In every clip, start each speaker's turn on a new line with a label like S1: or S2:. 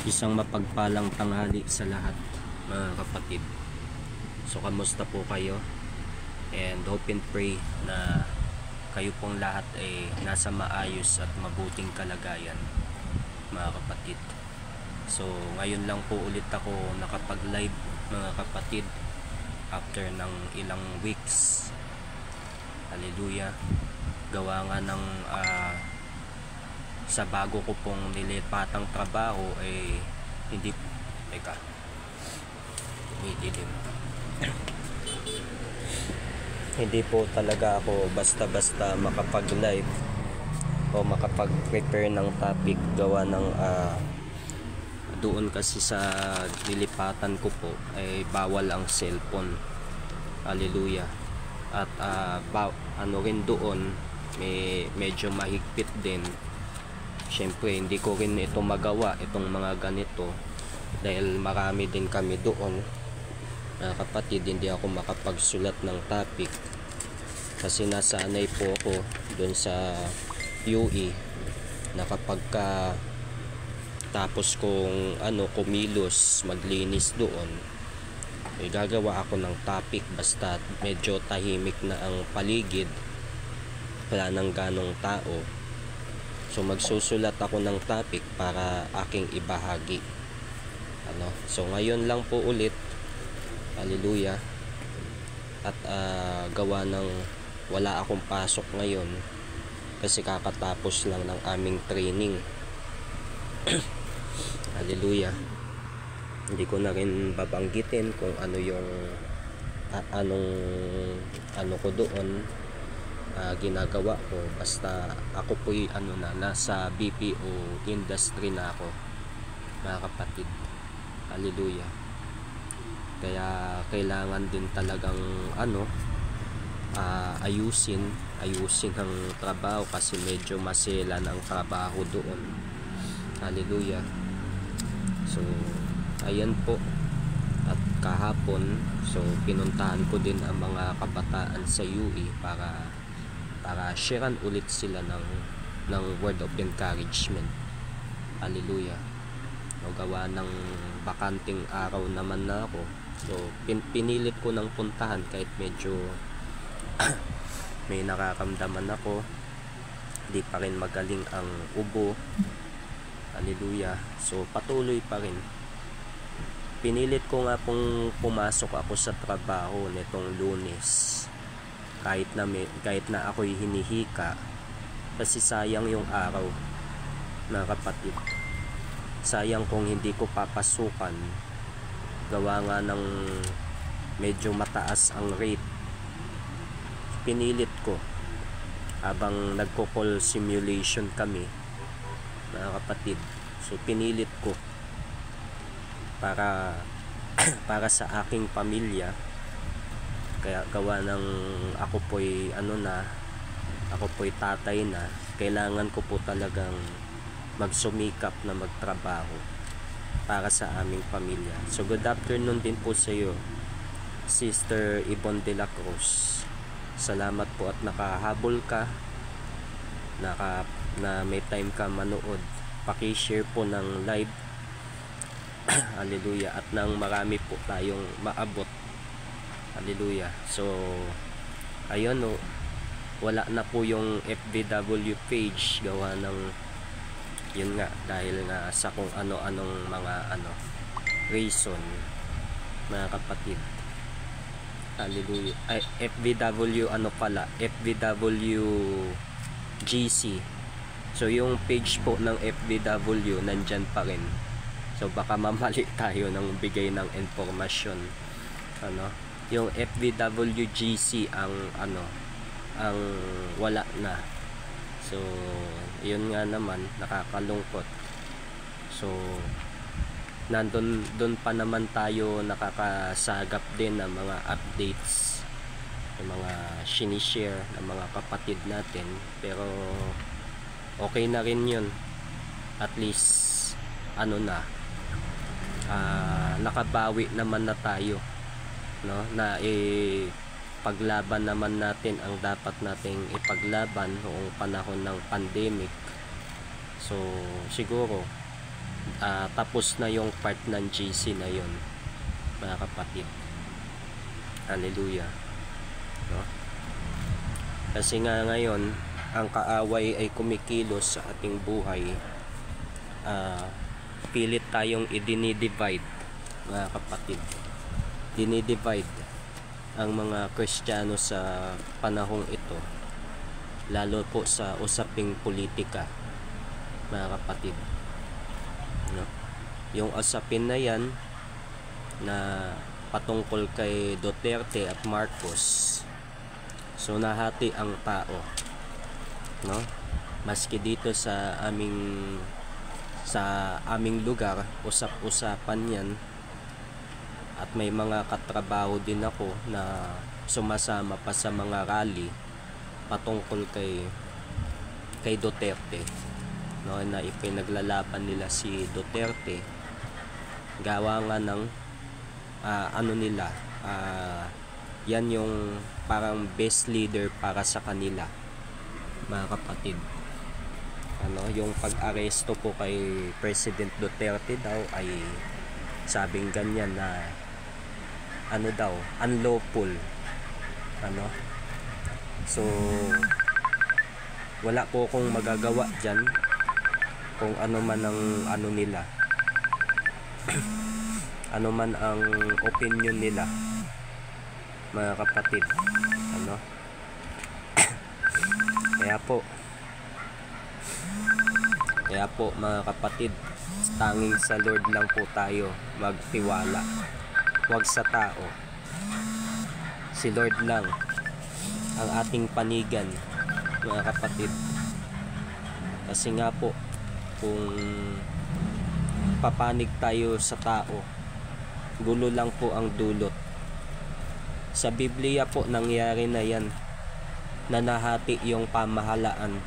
S1: Isang mapagpalang tanghali sa lahat, mga kapatid. So kamusta po kayo? And hope and pray na kayo pong lahat ay nasa maayos at mabuting kalagayan, mga kapatid. So ngayon lang po ulit ako nakapag-live, mga kapatid, after ng ilang weeks. Hallelujah. Gawa nga ng sa bago ko pong nilipatang trabaho ay hindi hindi po talaga ako basta-basta makapag-live o makapag-prepare ng topic. Gawa ng doon kasi sa nilipatan ko po ay bawal ang cellphone. Hallelujah. At ano rin doon, medyo mahigpit din. Siyempre hindi ko rin ito magawa, itong mga ganito, dahil marami din kami doon, kapatid. Hindi ako makapagsulat ng topic kasi nasanay po ako doon sa UE na kapag tapos kong kumilos, maglinis doon, ay gagawa ako ng topic basta medyo tahimik na ang paligid, wala nang ganong tao. So magsusulat ako ng topic para aking ibahagi. So ngayon lang po ulit, hallelujah, at gawa ng wala akong pasok ngayon kasi kakatapos lang ng aming training. Hallelujah. Hindi ko na rin babanggitin kung ano yung ano ko doon ginagawa ko, basta ako po'y nasa BPO industry na ako, mga kapatid. Hallelujah. Kaya kailangan din talagang ayusin ang trabaho kasi medyo maselan ang trabaho doon. Hallelujah. So ayan po. At kahapon, so pinuntahan ko din ang mga kabataan sa UE para sharean ulit sila ng word of encouragement. Hallelujah. O gawa ng bakanting araw naman na ako, so pinilit ko ng puntahan kahit medyo may nakakamdaman ako, di pa rin magaling ang ubo. Hallelujah. So patuloy pa rin. Pinilit ko nga pong pumasok ako sa trabaho nitong Lunes, kahit na ako'y hinihika, kasi sayang yung araw, na kapatid. Sayang kung hindi ko papasukan, gawa nga ng medyo mataas ang rate. Pinilit ko habang nagko-call simulation kami, mga kapatid. So pinilit ko para sa aking pamilya. Kaya gawa ng ako po'y tatay na, kailangan ko po talagang magsumikap na magtrabaho para sa aming pamilya. So good afternoon din po sa iyo, Sister Yvonne de la Cruz. Salamat po at nakahabol ka, na may time ka manood. Paki-share po ng live. Hallelujah. At nang marami po tayong maabot. Hallelujah. So ayun, wala na po yung FBW page, gawa ng yun nga, dahil nga sa kung ano-anong mga reason, mga kapatid. Hallelujah. Ay, FBW FBW GC. So yung page po ng FBW nandyan pa rin. So baka mamali tayo ng bigay ng informasyon. Yung FBWGC ang wala na. So yun nga naman, nakakalungkot. So doon pa naman tayo nakakasagap din ng mga updates, ng mga sinishare ng mga kapatid natin. Pero okay na rin yun, at least nakabawi naman na tayo, na paglaban naman natin ang dapat nating ipaglaban noong panahon ng pandemic. So siguro tapos na yung part ng GC na yon, mga kapatid. Hallelujah, no? Kasi nga ngayon ang kaaway ay kumikilos sa ating buhay. Pilit tayong idinidivide, mga kapatid. Dinidivide ang mga Kristiyano sa panahong ito, lalo po sa usaping politika, mga kapatid, no? Yung usapin na yan na patungkol kay Duterte at Marcos, so nahati ang tao, no? Maski dito sa aming lugar, usap-usapan yan. At may mga katrabaho din ako na sumasama pa sa mga rally patungkol kay Duterte, no, na ipinaglalaban nila si Duterte gawa nga ng yan yung parang best leader para sa kanila, mga kapatid. Yung pag-aresto po kay President Duterte daw ay sabing ganyan na unlawful, so wala po akong magagawa dyan kung ano man ang nila ano man ang opinion nila, mga kapatid, kaya po mga kapatid, tanging sa Lord lang po tayo magtiwala, wag sa tao. Si Lord lang ang ating panigan, mga kapatid. Kasi nga po, kung papanig tayo sa tao, gulo lang po ang dulot. Sa Biblia po nangyari na yan, na nahati yung pamahalaan,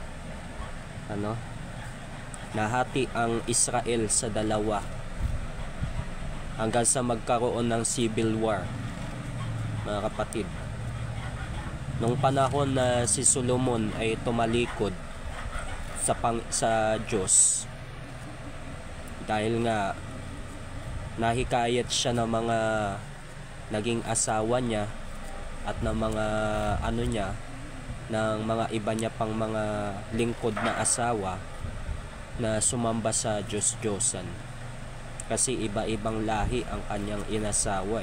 S1: nahati ang Israel sa dalawa hanggang sa magkaroon ng civil war, mga kapatid. Nung panahon na si Solomon ay tumalikod sa Diyos, dahil nga nahikayat siya ng mga naging asawa niya at ng mga ng mga iba niya pang mga lingkod na asawa na sumamba sa Diyos-Diyosan, kasi iba-ibang lahi ang kanyang inasawa,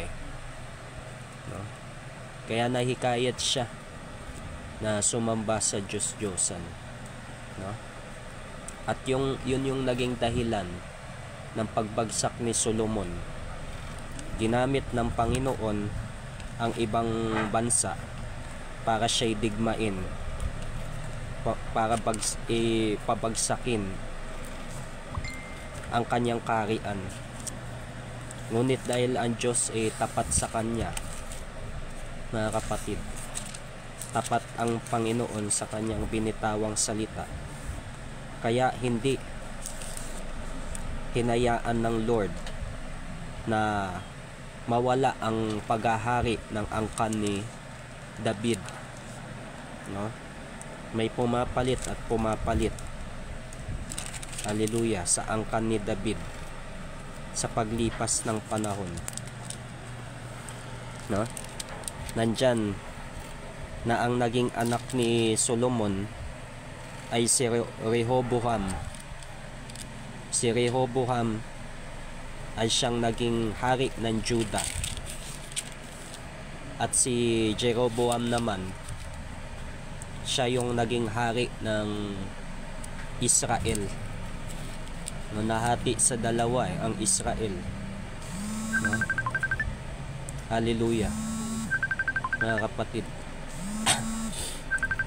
S1: no? Kaya nahikayat siya na sumamba sa Diyos-Diyosan, no? At yun yung naging dahilan ng pagbagsak ni Solomon. Ginamit ng Panginoon ang ibang bansa para siya'y digmain, para pabagsakin ang kanyang kaharian. Ngunit dahil ang Diyos ay tapat sa kanya, mga kapatid, tapat ang Panginoon sa kanyang binitawang salita, kaya hindi hinayaan ng Lord na mawala ang paghahari ng angkan ni David, no? May pumapalit at pumapalit, hallelujah, sa angkan ni David sa paglipas ng panahon, no? Nandyan na ang naging anak ni Solomon ay si Rehoboam. Si Rehoboam ay siyang naging hari ng Juda, at si Jeroboam naman, siya yung naging hari ng Israel. No, nahati sa dalawa ang Israel, no? Hallelujah, mga kapatid.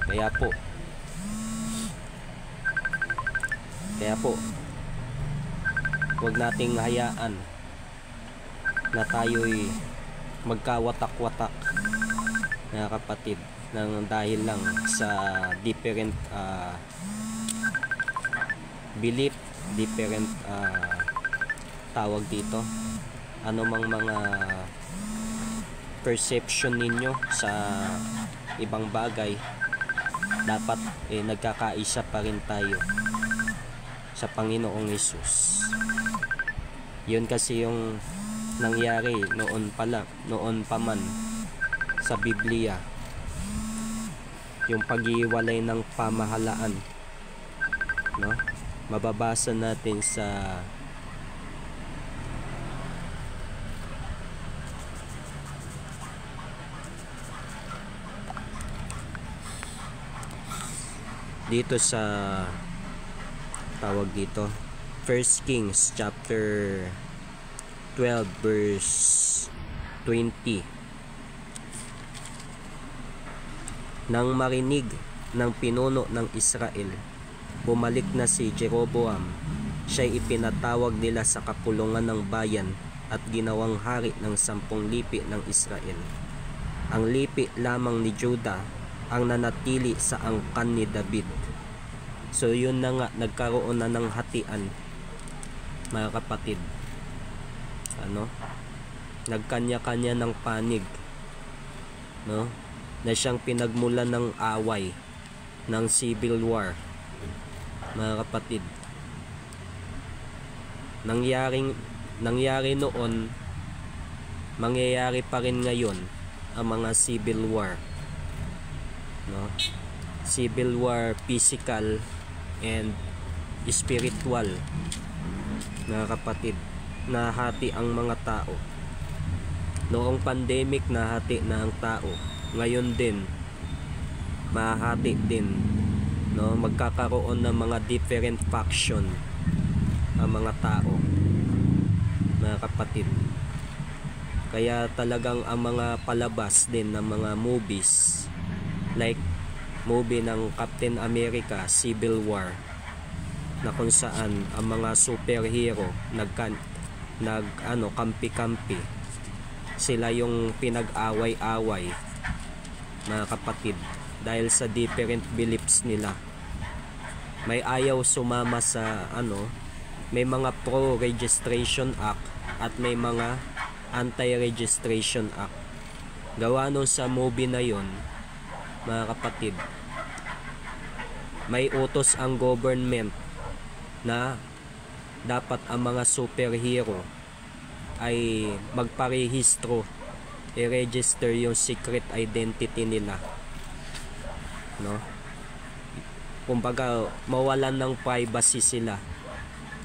S1: Kaya po huwag nating hayaan na tayo'y magkawatak-watak, mga kapatid, ng dahil lang sa different belief, different tawag dito, anumang mga perception ninyo sa ibang bagay. Dapat nagkakaisa pa rin tayo sa Panginoong Hesus. Yun kasi yung nangyari noon pa man sa Biblia, yung paghiwalay ng pamahalaan, no? Mababasa natin sa dito sa tawag dito, 1 Kings chapter 12 verse 20. Nang marinig ng pinuno ng Israel, bumalik na si Jeroboam. Siya'y ipinatawag nila sa kapulungan ng bayan at ginawang hari ng 10 lipi ng Israel. Ang lipi lamang ni Juda ang nanatili sa angkan ni David. So yun na nga, nagkaroon na ng hatian, mga kapatid. Nagkanya-kanya ng panig, no? Na siyang pinagmulan ng away, ng civil war, mga kapatid. Nangyari noon, mangyayari pa rin ngayon ang mga civil war, no? Civil war, physical and spiritual, mga kapatid. Nahati ang mga tao. Noong pandemic, nahati na ang tao. Ngayon din, mahati din, no? Magkakaroon ng mga different faction ang mga tao, mga kapatid. Kaya talagang ang mga palabas din ng mga movies, like movie ng Captain America Civil War, na kung saan ang mga superhero kampi-kampi, sila yung pinag-away-away, mga kapatid, dahil sa different beliefs nila. May ayaw sumama sa may mga pro-registration act at may mga anti-registration act. Gawa nun sa movie na yon, mga kapatid, may utos ang government na dapat ang mga superhero ay magparehistro, i-register yung secret identity nila, no? Kumbaga mawalan ng privacy sila,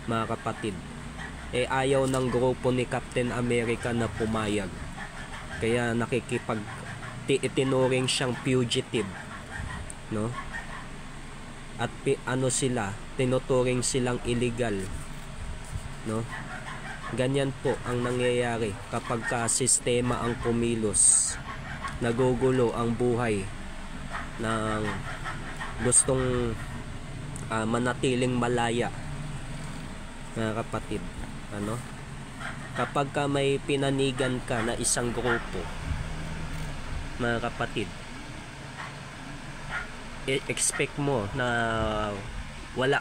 S1: mga kapatid. Ayaw ng grupo ni Captain America na pumayag, kaya itinuring siyang fugitive, no? At sila, tinuturing silang illegal, no? Ganyan po ang nangyayari kapag sistema ang kumilos. Nagugulo ang buhay ng gustong manatiling malaya, mga kapatid. Kapag may pinanigan ka na isang grupo, mga kapatid, expect mo na wala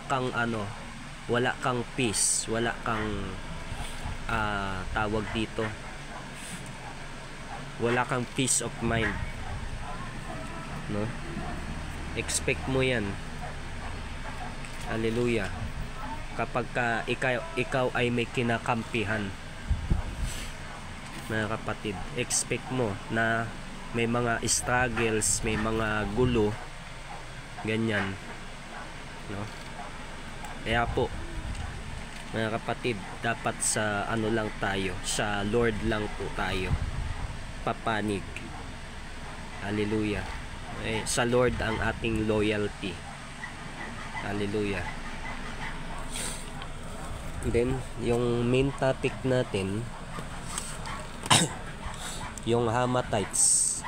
S1: kang peace, wala kang tawag dito, wala kang peace of mind, no? Expect mo yan. Hallelujah. Kapag ikaw ay may kinakampihan, mga kapatid, expect mo na may mga struggles, may mga gulo, ganyan, no? Kaya po, mga kapatid, dapat sa lang tayo, sa Lord lang po tayo papanig. Hallelujah. Sa Lord ang ating loyalty. Hallelujah. Then yung main topic natin yung Hamathites.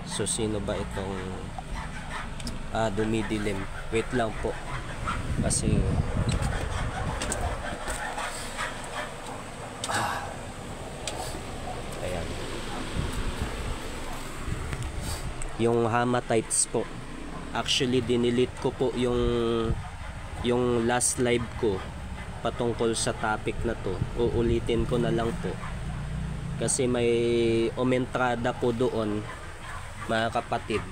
S1: So sino ba itong dumidilim? Wait lang po, kasi ayan, yung Hamathites po. Actually dinilit ko po yung last live ko patungkol sa topic na to. Uulitin ko na lang po kasi may umentrada po doon, mga kapatid.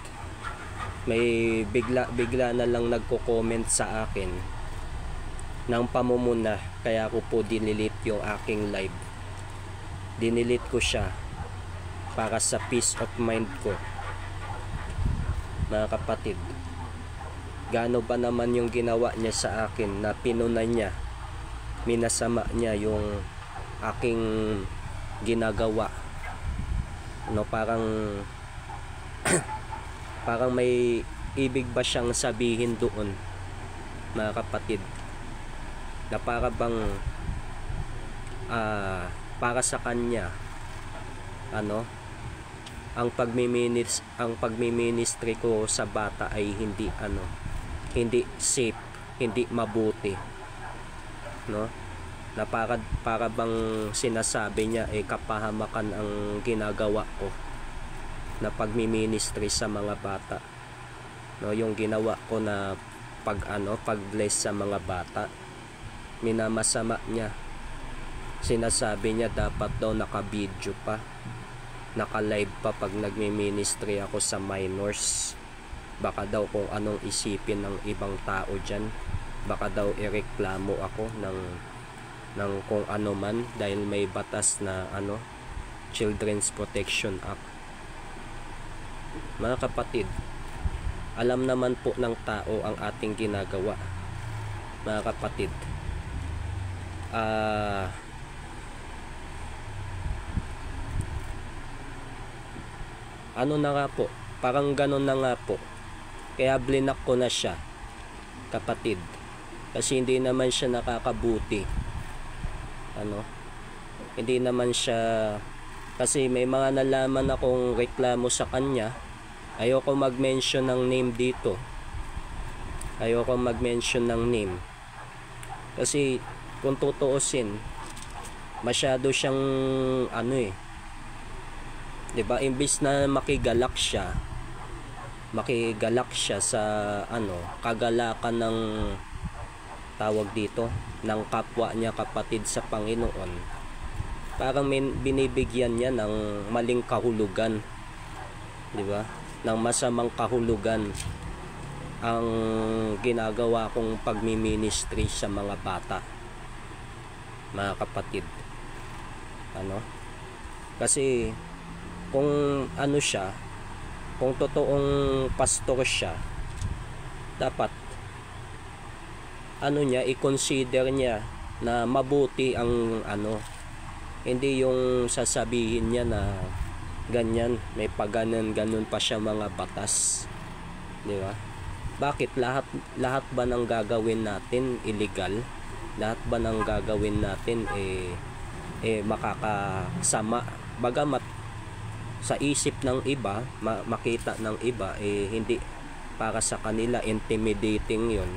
S1: May bigla na lang nagko-comment sa akin ng pamumuna, kaya ko po dinilit yung aking live. Dinilit ko siya para sa peace of mind ko, mga kapatid. Gaano ba naman yung ginawa niya sa akin, na pinunay niya, minasama niya yung aking ginagawa, no? Parang parang may ibig ba siyang sabihin doon, mga kapatid, na para bang para sa kanya ang pagmiministry ko sa bata ay hindi safe, hindi mabuti, no? Na para bang sinasabi niya kapahamakan ang ginagawa ko na pagmiministry sa mga bata, no? Yung ginawa ko na pag-bless sa mga bata, minamasama niya. Sinasabi niya dapat daw naka-video pa, naka-live pa pag nagmi-ministry ako sa minors. Baka daw kung anong isipin ng ibang tao dyan, baka daw ireklamo ako ng kung ano man, dahil may batas na Children's Protection Act. Mga kapatid, alam naman po ng tao ang ating ginagawa, mga kapatid. Na nga po, parang ganun na nga po, kaya blinak ko na siya, kapatid, kasi hindi naman siya nakakabuti, hindi naman siya, kasi may mga nalaman akong reklamo sa kanya. Ayoko mag-mention ng name dito, kasi kung tutuusin, masyado siyang diba, imbis na makigalak siya sa kagalakan ng tawag dito ng kapwa niya kapatid sa Panginoon, parang binibigyan niya ng maling kahulugan, diba, ng masamang kahulugan ang ginagawa kong pagmi-ministry sa mga bata, mga kapatid. Kasi kung siya, kung totoong pastor siya, dapat niya i-consider niya na mabuti ang hindi yung sasabihin niya na ganyan, may ganun pa siya mga batas, di ba? Bakit lahat ba ng gagawin natin illegal? Lahat ba ng gagawin natin makakasama? Bagamat sa isip ng iba, makita ng iba hindi, para sa kanila intimidating 'yon,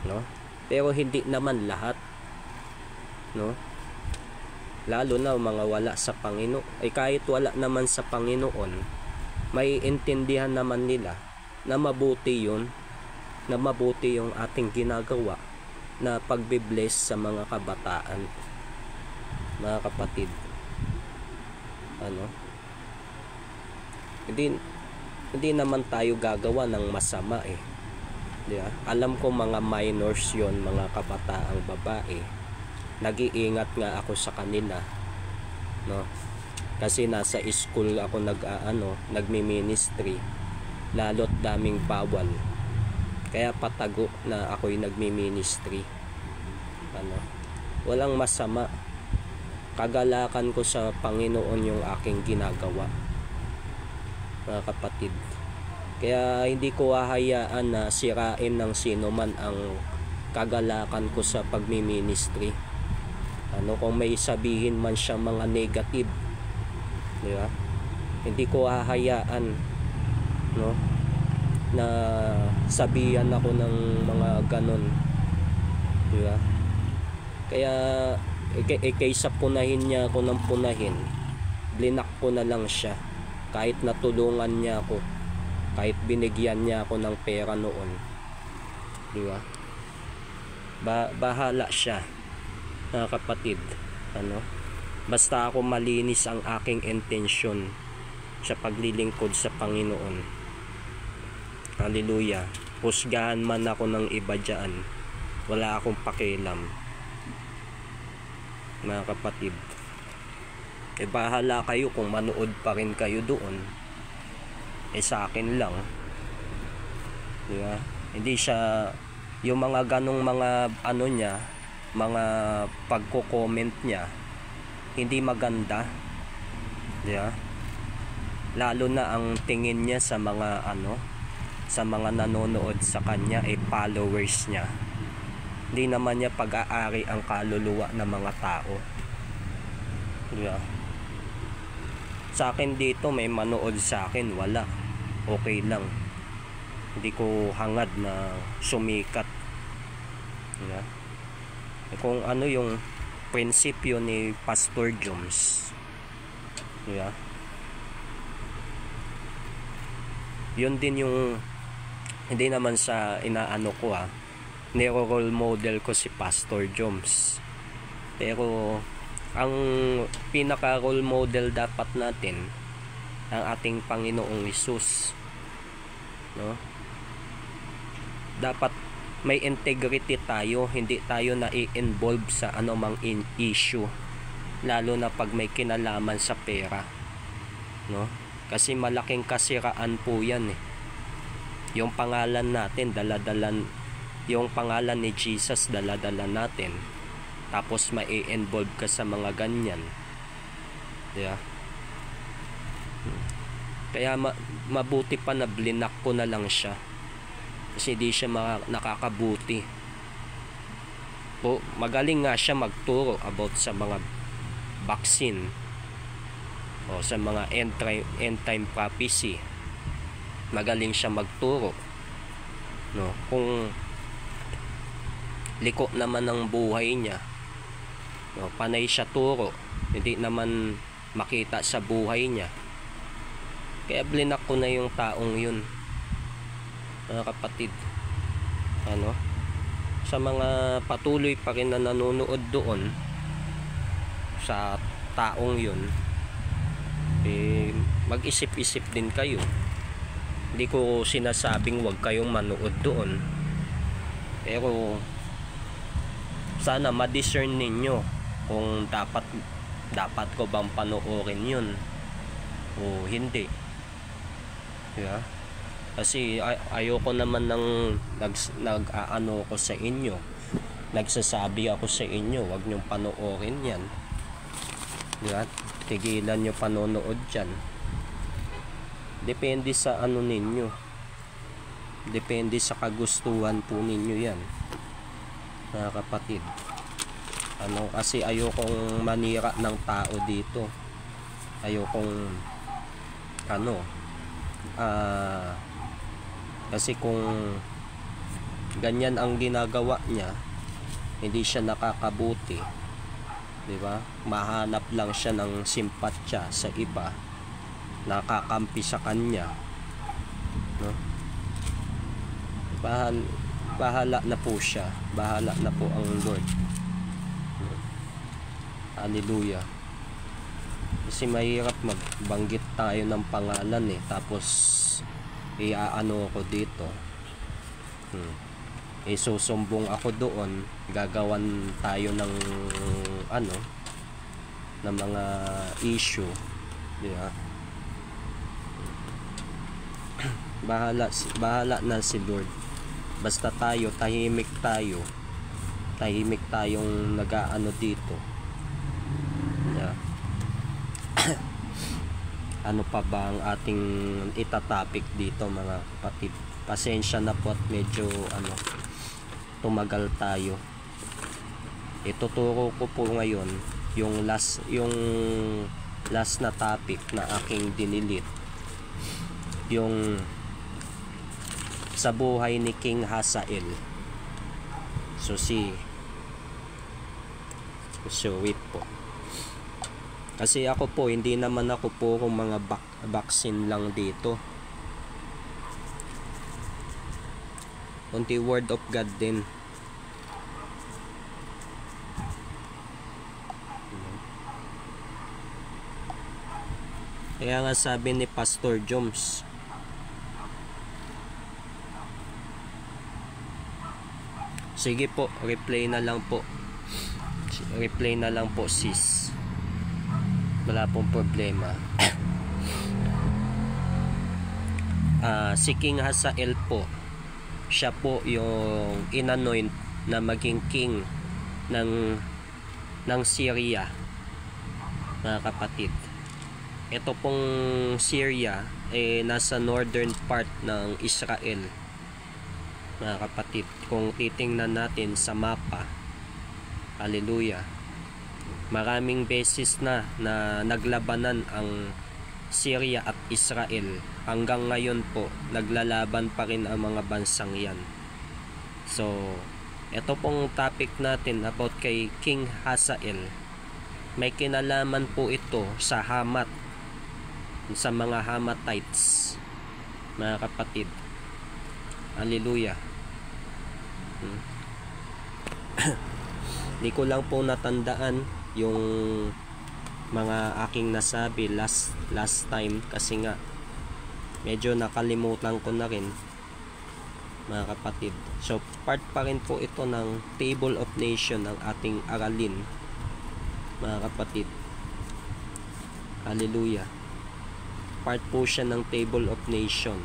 S1: no? Pero hindi naman lahat, no? Lalo na mga wala sa Panginoon. Kahit wala naman sa Panginoon, may intindihan naman nila na mabuti 'yun, na mabuti yung ating ginagawa na pagbe-bless sa mga kabataan, mga kapatid. Hindi naman tayo gagawa ng masama, diba? Alam ko mga minors yon, mga kabataang babae. Nag-iingat nga ako sa kanila, no? Kasi nasa school ako nagmi-ministry, lalo't daming bawal, kaya patago na ako'y nagmi-ministry. Walang masama, kagalakan ko sa Panginoon yung aking ginagawa, mga kapatid. Kaya hindi ko hahayaan na sirain ng sino man ang kagalakan ko sa pagmi-ministry. Kung may sabihin man siya mga negative, di ba? Hindi ko hahayaan, no, na sabihan ako ng mga ganon, di ba? Kaya kaysa punahin niya ako ng punahin, blinak ko na lang siya. Kahit natulungan niya ako, kahit binigyan niya ako ng pera noon, di ba? Bahala siya, mga kapatid. Basta ako malinis ang aking intensyon sa paglilingkod sa Panginoon. Hallelujah. Husgahan man ako ng iba dyan, wala akong pakialam, mga kapatid. Bahala kayo kung manood pa rin kayo doon. Sa akin lang, di ba? Hindi siya yung mga ganong mga ano niya, mga pagko-comment niya, hindi maganda, di ba? Lalo na ang tingin niya sa mga ano, sa mga nanonood sa kanya followers niya. Hindi naman niya pag-aari ang kaluluwa ng mga tao, di ba? Sa akin dito may manood sa akin, wala, okay lang. Hindi ko hangad na sumikat, diba? Kung ano yung prinsipyo ni Pastor Joms, diba? Yun din yung, hindi naman sa inaano ko niro-role model ko si Pastor Joms, pero ang pinaka role model dapat natin ang ating Panginoong Hesus, no? Dapat may integrity tayo, hindi tayo na-involve sa anumang issue, lalo na pag may kinalaman sa pera, no? Kasi malaking kasiraan po yan yung pangalan natin, daladalan, yung pangalan ni Jesus daladala natin, tapos mai-involve ka sa mga ganyan, yeah. Kaya mabuti pa na blinak ko na lang siya, kasi di siya nakakabuti po. Magaling nga siya magturo about sa mga vaccine o sa mga end time prophecy. Magaling siya magturo, no? Kung liko naman ng buhay niya, no, panay siya turo, hindi naman makita sa buhay niya. Kaya blinak ko na yung taong yun, mga kapatid. Ano, sa mga patuloy pa rin na nanonood doon sa taong yun, mag-isip-isip din kayo. Hindi ko sinasabing wag kayong manood doon, pero sana ma-discern ninyo kung dapat ko bang panoorin yun o hindi, yeah. Kasi ayoko naman ng nag-aano ko sa inyo, nagsasabi ako sa inyo wag nyong panoorin yan, yeah. Tigilan nyo panonood dyan. Depende sa ano ninyo, depende sa kagustuhan po ninyo yan, mga kapatid. Ano, kasi ayokong manira ng tao dito, ayokong ano, kasi kung ganyan ang ginagawa niya, hindi siya nakakabuti, di ba? Mahanap lang siya ng simpatya sa iba, nakakampi sa kanya, no? Bahala na po siya, bahala na po ang Lord. Hallelujah. Kasi mahirap magbanggit tayo ng pangalan tapos iaano ako dito, susumbong ako doon, gagawan tayo ng ano, ng mga issue, di ba? Bahala na si Lord. Basta tayo, tahimik tayong nag-aano dito, yeah. Ano pa ba ang ating itatopic dito, mga kapatid? Pasensya na po at medyo ano, tumagal tayo. Ituturo ko po ngayon yung last na topic na aking dinilit, yung sa buhay ni King Hazael. So wait po. Kasi ako po, hindi naman ako puro mga vaccine lang dito. Kunti word of God din. Kaya nga sabi ni Pastor Joms, Sige po, replay na lang po. Replay na lang po, sis. Wala pong problema. Si King Hazael po, siya po yung inanoint na maging king ng Syria, mga kapatid. Ito pong Syria nasa northern part ng Israel, mga kapatid. Kung titingnan natin sa mapa, hallelujah, maraming beses na naglabanan ang Syria at Israel. Hanggang ngayon po naglalaban pa rin ang mga bansang yan. So ito pong topic natin about kay King Hazael, may kinalaman po ito sa Hamat, sa mga Hamatites, mga kapatid. Hallelujah. Di ko lang po natandaan yung mga aking nasabi last time, kasi nga medyo nakalimutan ko na rin, mga kapatid. So part pa rin po ito ng Table of Nation ng ating aralin, mga kapatid. Hallelujah. Part po siya ng Table of Nation,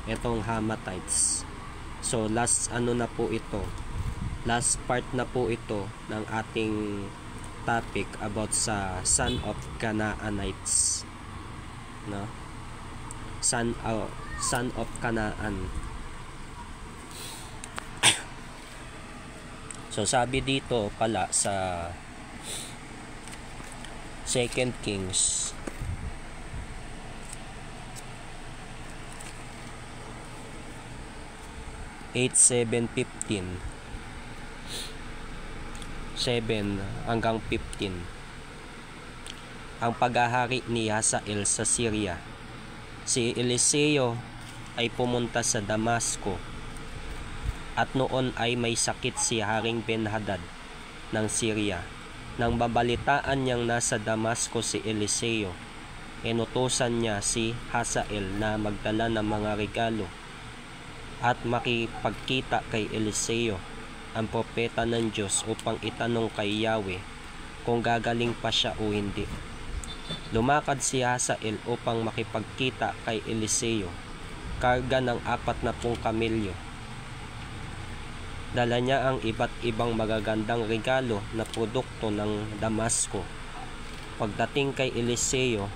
S1: itong Hamatites. So last na po ito, last part na po ito ng ating topic about sa son of Canaanites, no? Son of Canaan. So sabi dito pala sa 2 Kings 8:7-15, 7 hanggang 15, ang paghahari ni Hazael sa Syria. Si Eliseo ay pumunta sa Damasco, at noon ay may sakit si Haring Ben-Hadad ng Syria. Nang babalitaan niyang nasa Damasco si Eliseo, inutusan niya si Hazael na magdala ng mga regalo at makipagkita kay Eliseo, ang propeta ng Diyos, upang itanong kay Yahweh kung gagaling pa siya o hindi. Lumakad si Hazael upang makipagkita kay Eliseo, karga ng 40 kamelyo. Dala niya ang iba't ibang magagandang regalo na produkto ng Damasco. Pagdating kay Eliseo,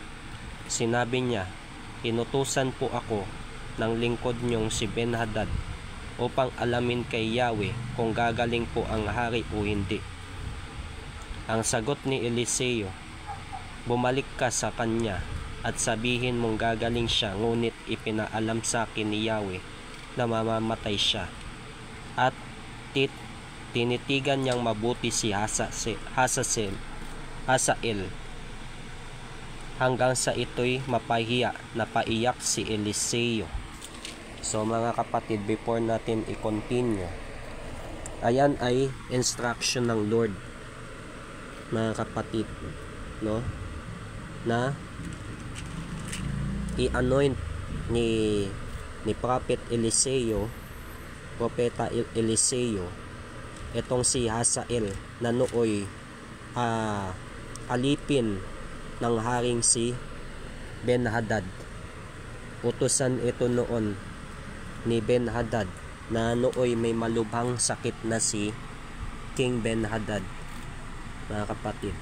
S1: sinabi niya, inutusan po ako ng lingkod niyong si Ben-Hadad upang alamin kay Yahweh kung gagaling po ang hari o hindi. Ang sagot ni Eliseo, bumalik ka sa kanya at sabihin mong gagaling siya, ngunit ipinaalam sa akin ni Yahweh na mamamatay siya. At tinitigan niyang mabuti si Hazael hanggang sa ito'y mapahiya na paiyak si Eliseo. So mga kapatid, before natin i-continue, ayan ay instruction ng Lord, mga kapatid, no, na i-anoint ni Prophet Eliseo, Propeta Eliseo, itong si Hazael na nooy alipin ng haring si Ben-Hadad. Utusan ito noon ni Ben-Hadad na nooy may malubhang sakit na si King Ben-Hadad, mga kapatid.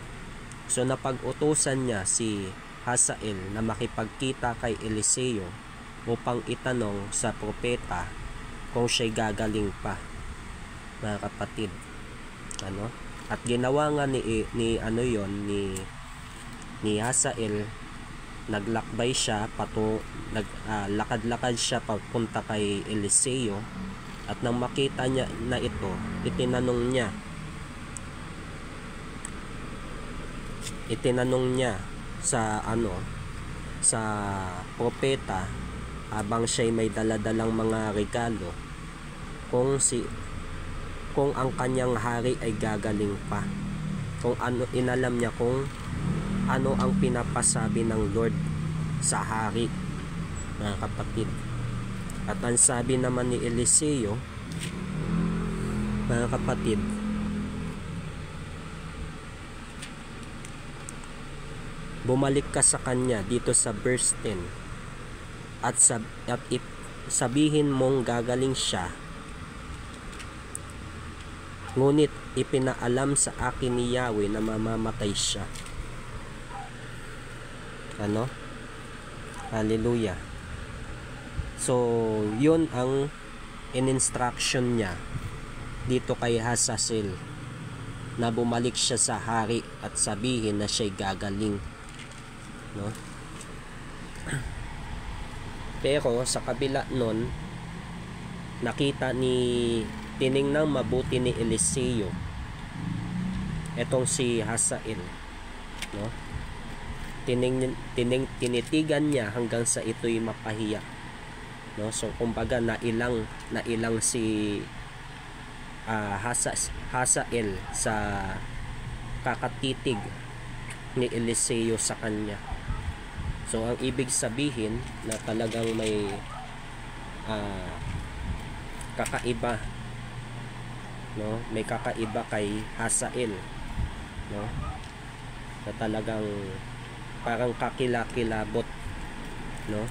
S1: So napag-utusan niya si Hazael na makipagkita kay Eliseo upang itanong sa propeta kung siya'y gagaling pa, mga kapatid. At ginawa nga ni Hazael, naglakbay siya lakad-lakad siya papunta kay Eliseo, at nang makita niya na ito, itinanong niya sa propeta, habang siya'y may daladalang mga regalo, kung ang kanyang hari ay gagaling pa. Inalam niya kung ano ang pinapasabi ng Lord sa hari, mga kapatid. At ang sabi naman ni Eliseo, Mga kapatid, bumalik ka sa kanya dito sa verse 10 at sabihin mong gagaling siya, ngunit ipinaalam sa akin ni Yahweh na mamamatay siya. Ano? Hallelujah. So yun ang in-instruction niya dito kay Hazael, na bumalik siya sa hari at sabihin na siya'y gagaling, no? Pero sa kabila nun, tiningnan mabuti ni Eliseo etong si Hazael, no? Tinitigan niya hanggang sa ito'y mapahiya, no? So kumbaga nailang si Hazael sa kakatitig ni Eliseo sa kanya. So ang ibig sabihin na talagang may kakaiba, no? May kakaiba kay Hazael, no? Na talagang parang kakilakilabot, no?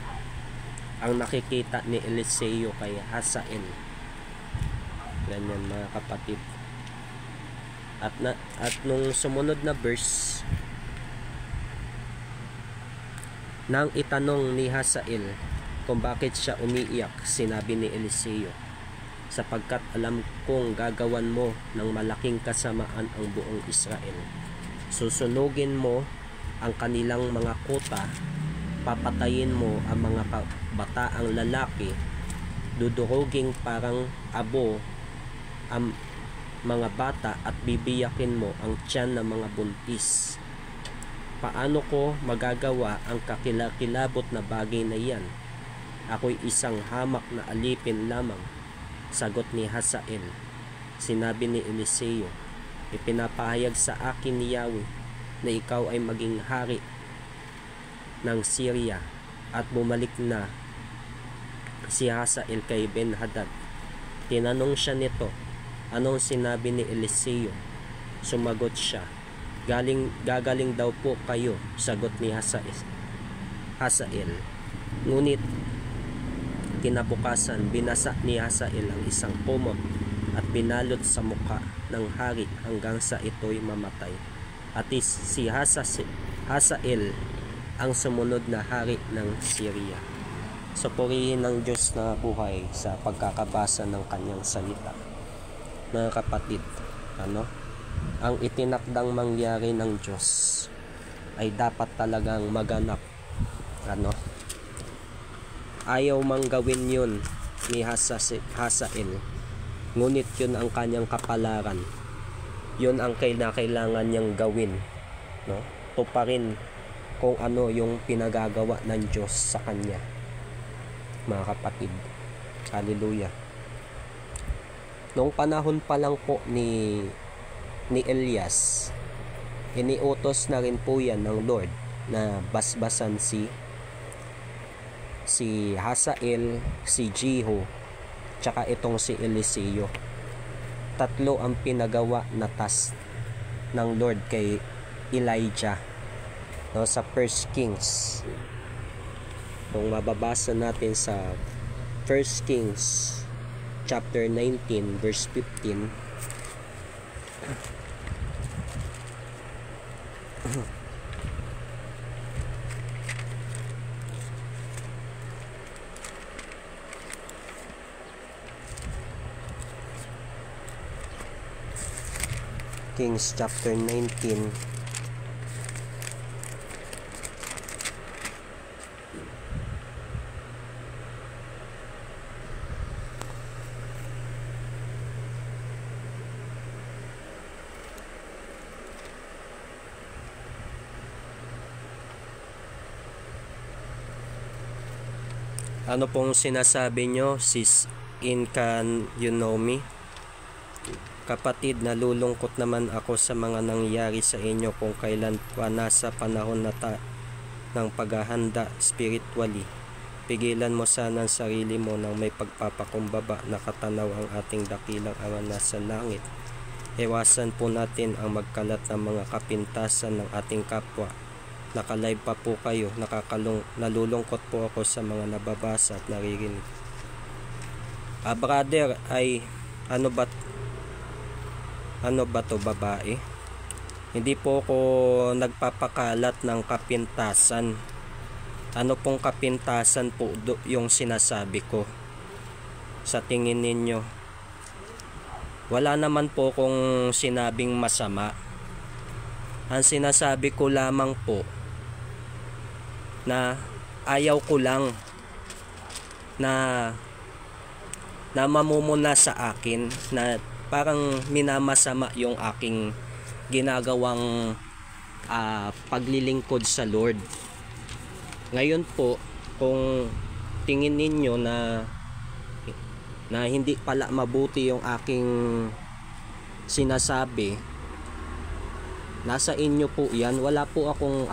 S1: Ang nakikita ni Eliseo kay Hazael. Ganyan mga kapatid. At nung sumunod na verse, nang itanong ni Hazael kung bakit siya umiiyak, sinabi ni Eliseo, sapagkat alam kong gagawan mo ng malaking kasamaan ang buong Israel. Susunugin mo ang kanilang mga kuta, papatayin mo ang mga bataang lalaki, duduruging parang abo ang mga bata at bibiyakin mo ang tiyan ng mga buntis. Paano ko magagawa ang kakilakilabot na bagay na iyan? Ako'y isang hamak na alipin lamang, sagot ni Hazael. Sinabi ni Eliseo, ipinapahayag sa akin ni Yahweh na ikaw ay maging hari ng Syria. At bumalik na si Hazael kay Ben-Hadad. Tinanong siya nito, anong sinabi ni Eliseo? Sumagot siya, gagaling daw po kayo, sagot ni Hazael. Ngunit kinabukasan, binasa ni Hazael ang isang kumot at binalot sa mukha ng hari hanggang sa ito'y mamatay. At si Hazael ang sumunod na hari ng Syria. So purihin ng Diyos na buhay sa pagkakabasa ng kanyang salita. Mga kapatid, ang itinakdang mangyari ng Diyos ay dapat talagang maganap. Ayaw mang gawin yun ni Hazael, ngunit yun ang kanyang kapalaran. Yun ang kailangan niyang gawin, no? Tuparin kung ano yung pinagagawa ng Diyos sa kanya, mga kapatid. Hallelujah. Noong panahon pa lang po ni Elias, iniutos na rin po yan ng Lord na basbasan si Hazael, si Jehu, tsaka itong si Eliseo. Tatlo ang pinagawa na task ng Lord kay Elijah, no, sa 1 Kings. Kung mababasa natin sa 1 Kings chapter 19 verse 15, Kings chapter 19 ano pong sinasabi nyo, sis Incan, you know me? Kapatid, nalulungkot naman ako sa mga nangyari sa inyo kung kailan pa nasa panahon na ng paghahanda spiritually. pigilan mo sana ang sarili mo ng may pagpapakumbaba na katanaw ang ating dakilang Ama nasa langit. Iwasan po natin ang magkalat ng mga kapintasan ng ating kapwa. Nakalive pa po kayo, nalulungkot po ako sa mga nababasa at naririnig. Brother, ay ano ba to, babae? Hindi po ako nagpapakalat ng kapintasan. Ano pong kapintasan po yung sinasabi ko? Sa tingin ninyo, wala naman po kung sinabing masama. Ang sinasabi ko lamang po na ayaw ko lang na mamumuna sa akin na parang minamasama yung aking ginagawang paglilingkod sa Lord. Ngayon po, kung tingin ninyo na hindi pala mabuti yung aking sinasabi, nasa inyo po yan. Wala po akong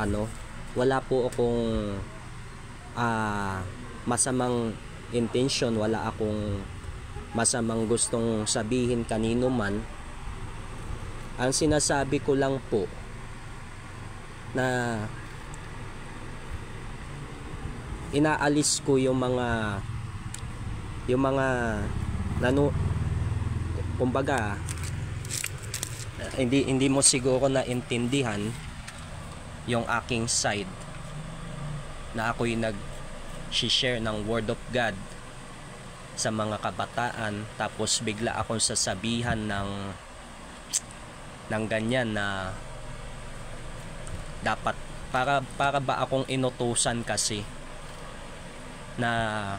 S1: masamang intention, wala akong masamang gustong sabihin kanino man. Ang sinasabi ko lang po na inaalis ko yung mga kumbaga hindi mo siguro naintindihan yung aking side na ako'y nag-share ng Word of God sa mga kabataan, tapos bigla akong sasabihan ng ganyan na dapat para ba akong inutusan kasi na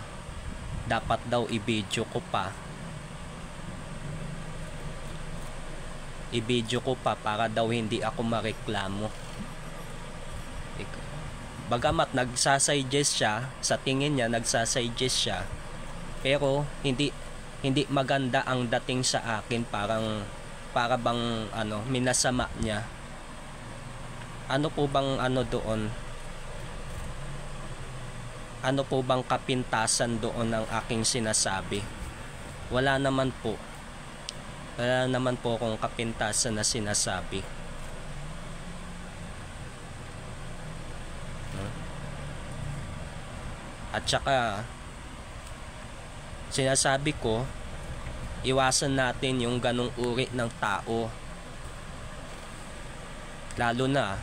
S1: dapat daw i-video ko pa para daw hindi ako mareklamo. Bagamat nagsasuggest siya, sa tingin niya nagsasuggest siya, pero hindi maganda ang dating sa akin, para bang minasama niya. Ano po bang doon? Ano po bang kapintasan doon ng aking sinasabi? Wala naman po akong kapintasan na sinasabi. At saka sinasabi ko, iwasan natin yung ganong uri ng tao. Lalo na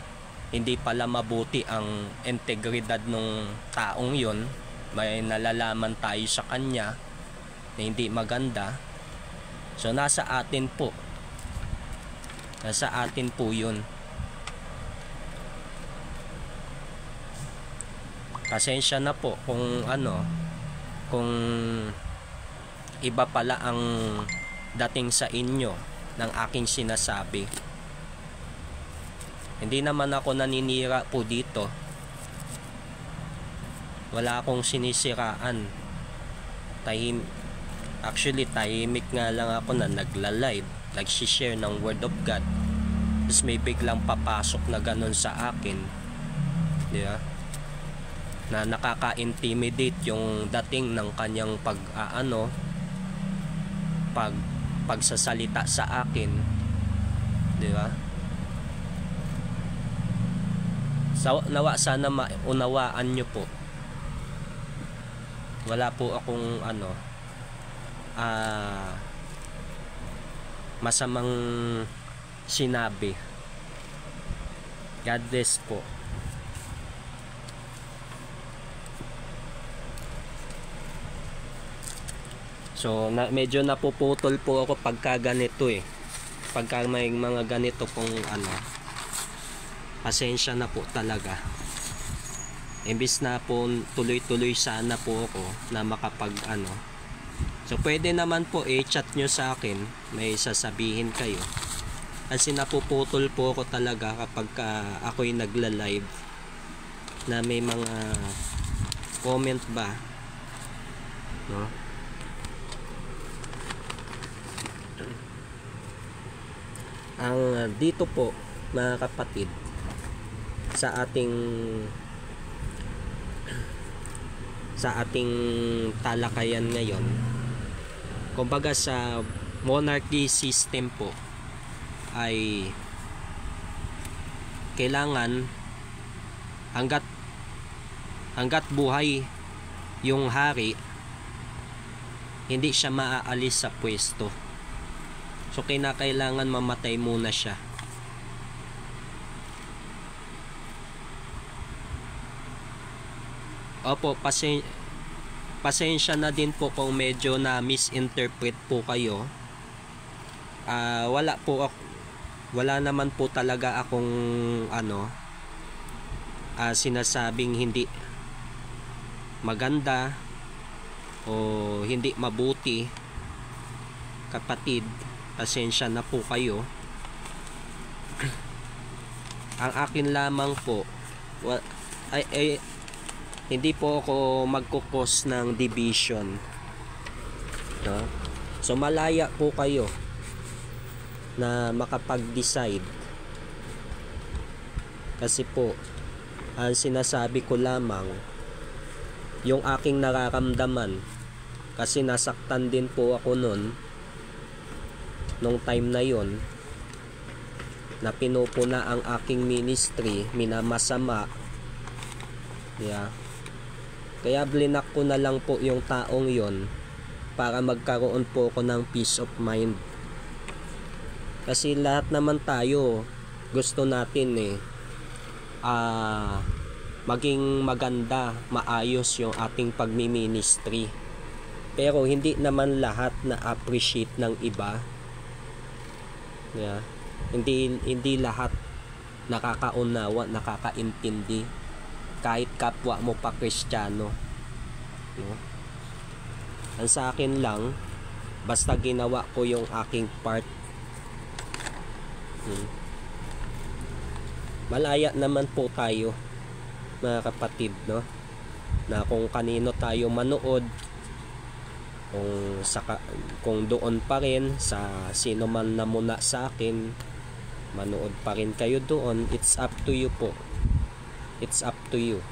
S1: hindi pala mabuti ang integridad ng taong yon. May nalalaman tayo sa kanya na hindi maganda. So nasa atin po yun. Pasensya na po kung iba pala ang dating sa inyo ng aking sinasabi. Hindi naman ako naninira po dito. Wala akong sinisiraan. Tahimik nga lang ako na nagla-live, nag-share ng Word of God. Tapos may biglang papasok na ganun sa akin. Di ba? Na nakaka-intimidate yung dating ng kanyang pagsasalita sa akin. Di ba? Nawa sana maunawaan nyo po. Wala po akong masamang sinabi. God bless po. So medyo napuputol po ako pagka ganito pagka may mga ganito pong pasensya na po talaga. Imbis na po tuloy-tuloy sana po ako na makapag So pwede naman po chat nyo sa akin, may sasabihin kayo. Kasi napuputol po ako talaga kapag ako'y nagla-live na may mga comment ba, no? Ang dito po mga kapatid, sa ating sa ating talakayan ngayon. Kumbaga sa monarchy system po ay kailangan hanggat buhay yung hari, hindi siya maaalis sa pwesto. So kinakailangan mamatay muna siya. Opo, pasensya na din po kung medyo na misinterpret po kayo. Wala naman po talaga akong sinasabing hindi maganda o hindi mabuti. Kapatid, pasensya na po kayo. Ang akin lamang po hindi po ako magkukos ng division, no? So malaya po kayo na makapag-decide, kasi po ang sinasabi ko lamang yung aking nararamdaman, kasi nasaktan din po ako nung time na yon, na pinupuna ang aking ministry, minamasama. Yeah. Kaya blinak ko na lang po yung taong yon para magkaroon po ako ng peace of mind. Kasi lahat naman tayo gusto natin maging maganda, maayos yung ating pagmi-ministry. Pero hindi naman lahat na appreciate ng iba. Yeah. Hindi lahat nakakaunawa, nakakaintindi, kahit kapwa mo pa Kristiyano, no? Ang sa akin lang, basta ginawa ko yung aking part, malaya naman po tayo, mga kapatid, no? Na kung kanino tayo manood, kung doon pa rin sa sino man na muna sa akin, manood pa rin kayo doon, it's up to you po. It's up to you.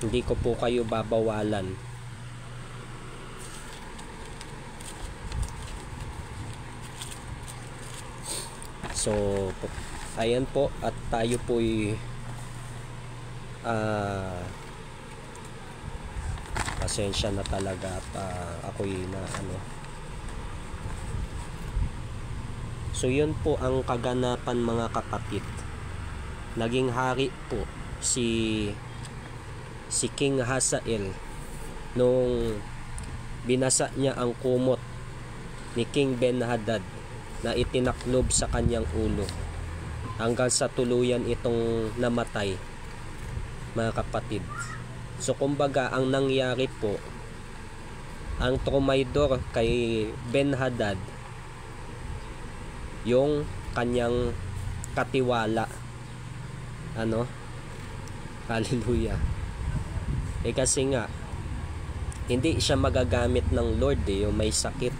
S1: Hindi ko po kayo babawalan. So ayan po, at tayo po'y pasensya na talaga, at ako'y so yun po ang kaganapan, mga kapatid. Naging hari po si King Hazael nung binasa niya ang kumot ni King Ben-Hadad na itinaklob sa kanyang ulo, hanggang sa tuluyan itong namatay, mga kapatid. So kumbaga ang nangyari po, ang trumaydor kay Ben-Hadad yung kanyang katiwala. Hallelujah. Kasi nga hindi siya magagamit ng Lord, yung may sakit.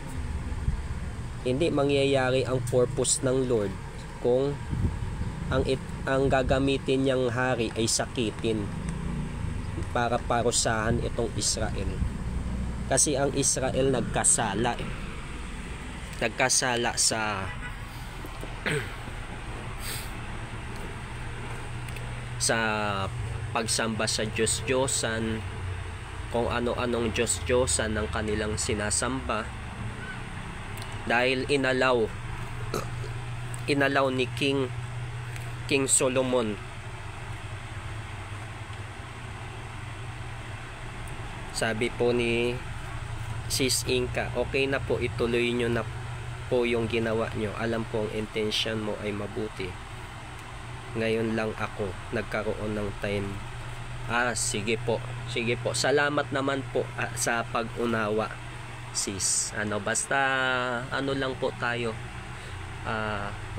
S1: Hindi mangyayari ang purpose ng Lord kung ang gagamitin niyang hari ay sakitin para parusahan itong Israel. Kasi ang Israel nagkasala sa pagsamba sa Diyos-Diyosan, kung ano-anong Diyos-Diyosan ng kanilang sinasamba, dahil inalaw ni King Solomon Sabi po ni Sis Inka, okay na po, ituloy nyo na po yung ginawa nyo. Alam po ang intention mo ay mabuti. Ngayon lang ako nagkaroon ng time. Sige po. Sige po. Salamat naman po sa pag-unawa, sis. Basta ano lang po tayo.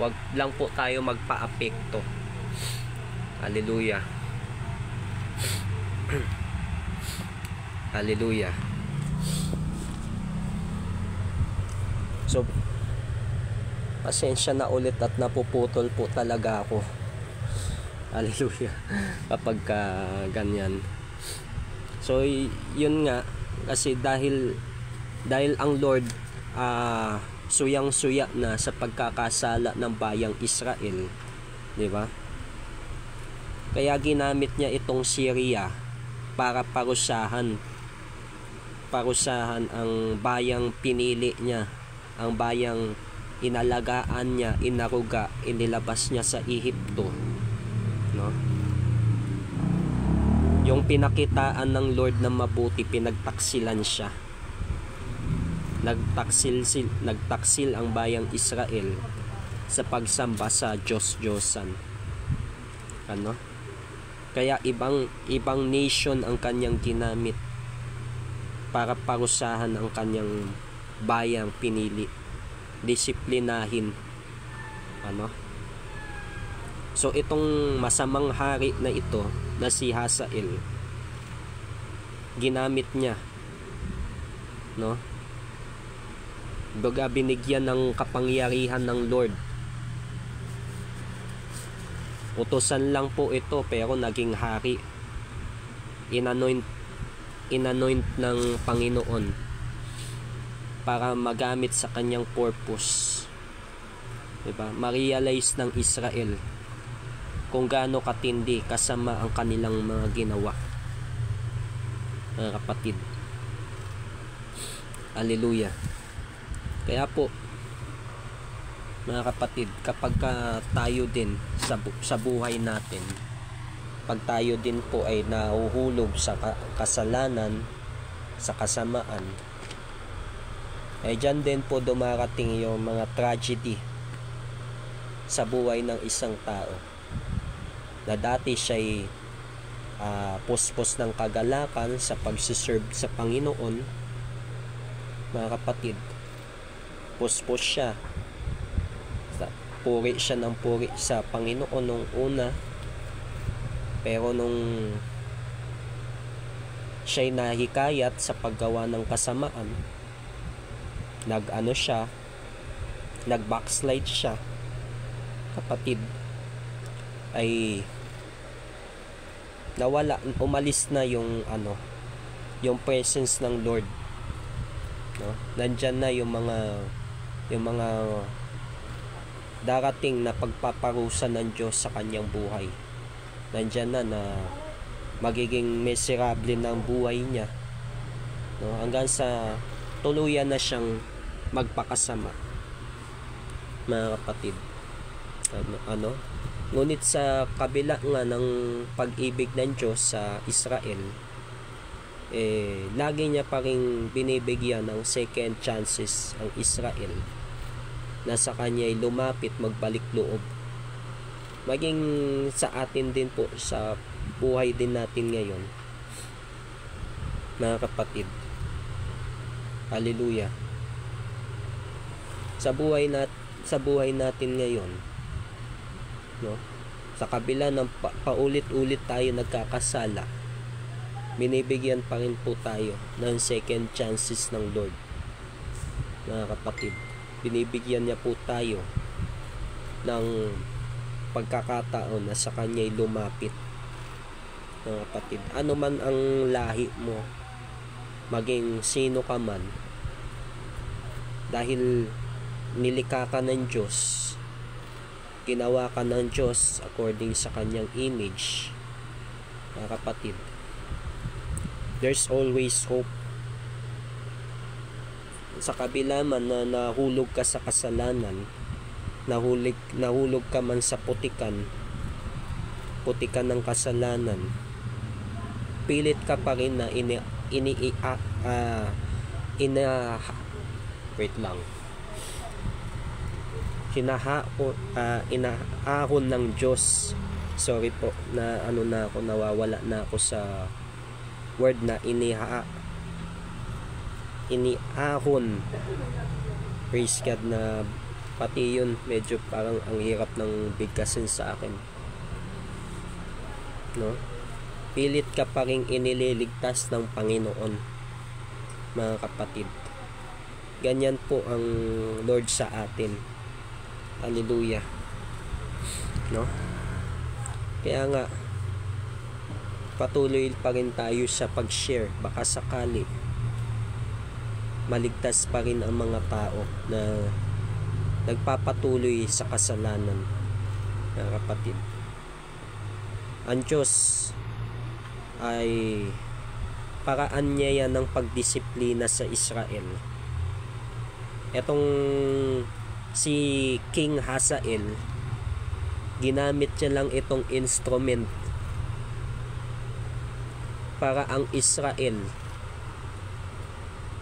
S1: Wag lang po tayo magpa-apekto. Hallelujah. Hallelujah. So, pasensya na ulit at napuputol po talaga ako. Hallelujah. Kapag ganyan. So yun nga, kasi dahil ang Lord suyang-suya na sa pagkakasala ng bayang Israel, di ba? Kaya ginamit niya itong Syria para parusahan ang bayang pinili niya, ang bayang inalagaan niya, inaruga, inilabas niya sa Ehipto, no? Yung pinakitaan ng Lord na mabuti, pinagtaksilan siya. Nagtaksil ang bayang Israel sa pagsamba sa Diyos-Diyosan. Ano? Kaya ibang nation ang kanyang ginamit para parusahan ang kanyang bayang pinili, disiplinahin. Ano? So itong masamang hari na ito na si Hazael, ginamit niya, no? Baga binigyan ng kapangyarihan ng Lord. Utusan lang po ito pero naging hari. Inanoint ng Panginoon para magamit sa kanyang purpose. Diba? Ma-realize ng Israel kung gaano katindi kasama ang kanilang mga ginawa. Mga kapatid. Hallelujah. Kaya po, mga kapatid, kapag tayo din sa buhay natin, pag tayo din po ay nahuhulog sa kasalanan, sa kasamaan, ay dyan din po dumarating yung mga tragedy sa buhay ng isang tao, na dati siya'y puspos ng kagalakan sa pagsiserve sa Panginoon. Mga kapatid, puspos siya, puri siya ng puri sa Panginoon nung una, pero nung siya'y nahikayat sa paggawa ng kasamaan, nag-backslide siya, kapatid, ay nawala, umalis na yung presence ng Lord, no? Nandyan na yung mga darating na pagpaparusa ng Diyos sa kanyang buhay. Nandyan na magiging miserable ng buhay niya, no? Hanggang sa tuluyan na siyang magpakasama, mga kapatid. Ngunit sa kabila nga ng pag-ibig ng Diyos sa Israel, lagi niya pa rin binibigyan ng second chances ang Israel na sa kanya'y lumapit, magbalik loob. Maging sa atin din po, sa buhay din natin ngayon, mga kapatid. Hallelujah. Sa buhay natin ngayon, no? Sa kabila ng paulit-ulit tayo nagkakasala, binibigyan pa rin po tayo ng second chances ng Lord, mga kapatid. Binibigyan niya po tayo ng pagkakataon na sa kanya'y lumapit, mga kapatid. Ano man ang lahi mo, maging sino ka man, dahil nilikha ka ng Diyos, ginawa ka ng Diyos according sa kanyang image, mga kapatid, there's always hope. Sa kabila man na nahulog ka sa kasalanan, nahulog ka man sa putikan ng kasalanan, pilit ka pa rin na inaahon ng Diyos. Sorry po, nawawala na ako sa word na iniahon. Praise God, na pati yun medyo parang ang hirap ng bigkasin sa akin, no? Pilit ka pa rin inililigtas ng Panginoon, mga kapatid. Ganyan po ang Lord sa atin. Hallelujah, no? Kaya nga, patuloy pa rin tayo sa pag-share. Baka sakali maligtas pa rin ang mga tao na nagpapatuloy sa kasalanan, mga kapatid. Ang Diyos ay paraan niya yan ng pagdisiplina sa Israel. Etong si King Hazael, ginamit niya lang itong instrument para ang Israel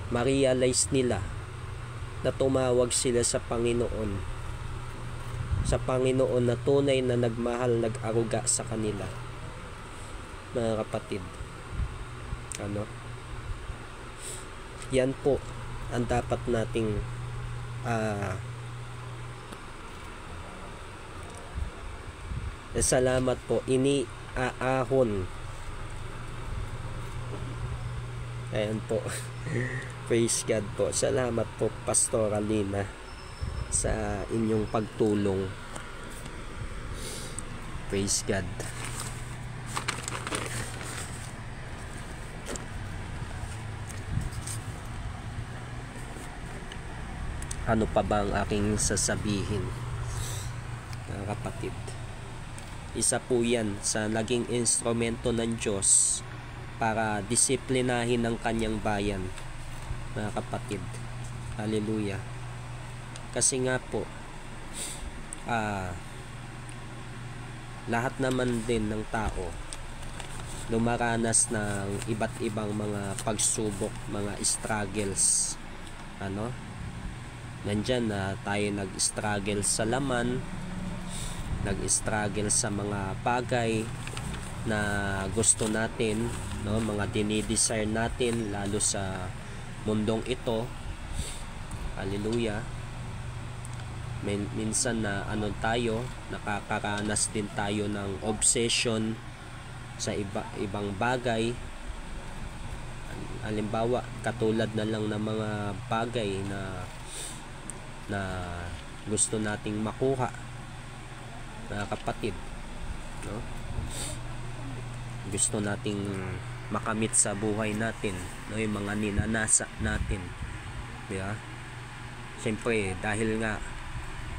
S1: ma-realize nila na tumawag sila sa Panginoon, na tunay na nagmahal, nag-aruga sa kanila, mga kapatid. Yan po ang dapat nating salamat po, iniaahon. Ayan po. Praise God po. Salamat po, Pastor Alina, sa inyong pagtulong. Praise God. Ano pa ba ang aking sasabihin, mga kapatid? Isa po yan sa naging instrumento ng Diyos para disiplinahin ang kanyang bayan, mga kapatid. Hallelujah. Kasi nga po, lahat naman din ng tao lumaranas ng iba't ibang mga pagsubok, mga struggles. Nandyan na tayo nag-struggle sa laman, nag-struggle sa mga bagay na gusto natin, mga dinidesire natin, lalo sa mundong ito. Hallelujah. Minsan na tayo, nakakaranas din tayo ng obsession sa ibang bagay. Halimbawa, katulad na lang ng mga bagay na gusto nating makuha, mga kapatid, gusto nating makamit sa buhay natin, yung mga ninanasa natin, diba? Siyempre, dahil nga